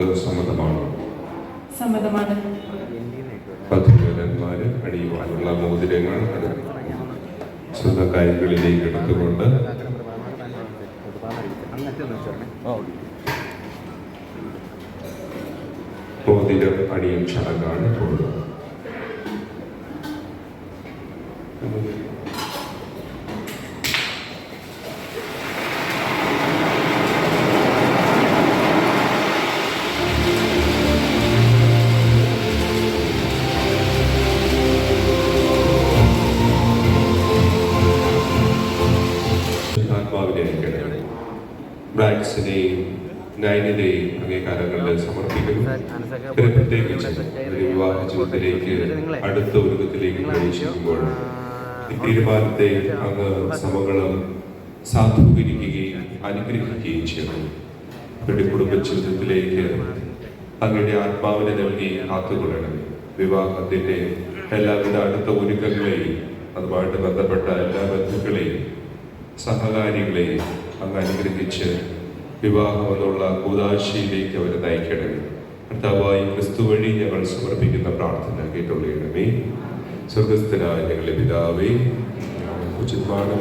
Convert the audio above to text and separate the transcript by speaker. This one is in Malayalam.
Speaker 1: സമ്മതമാണ്.
Speaker 2: സമ്മതമാണ്.
Speaker 1: വധൂവരന്മാര് അണിയുവാനുള്ള മോതിരങ്ങൾ സ്വന്തം കൈകളിലേക്ക് എടുത്തുകൊണ്ട് മോതിരം അണിയും ചടങ്ങാണ് പോകുന്നത്. ബ്രൈഡ്സിനെയും നയനിനെയും അംഗീകാരങ്ങളിൽ സമർപ്പിക്കുന്നു. പ്രത്യേകിച്ച് വിവാഹ ജീവിതത്തിലേക്ക് അടുത്ത ഒരുക്കത്തിലേക്ക് പ്രവേശിക്കുമ്പോൾ ഈ തീരുമാനത്തെ അങ്ങ് സമങ്ങളും സാധൂകരിക്കുകയും അനുഗ്രഹിക്കുകയും ചെയ്യുന്നു. അവരുടെ കുടുംബ ജീവിതത്തിലേക്ക് അങ്ങയുടെ ആത്മാവിനെ നൽകി കാത്തുകൊള്ളണം. വിവാഹത്തിന്റെ എല്ലാവിധ അടുത്ത ഒരുക്കങ്ങളെയും അതുമായിട്ട് ബന്ധപ്പെട്ട എല്ലാ ബന്ധുക്കളെയും സഹകാരികളെയും അങ്ങ് അനുഗ്രഹിച്ച് വിവാഹമെന്നുള്ള കൂദാശയിലേക്ക് അവരെ നയിക്കണമേ. കർത്താവായി ക്രിസ്തു വഴി ഞങ്ങൾ സമർപ്പിക്കുന്ന പ്രാർത്ഥന കേട്ടുകൊള്ളണമേ. സ്വർഗസ്ഥനായ ഞങ്ങളുടെ പിതാവേ, ഉചിതമാണ്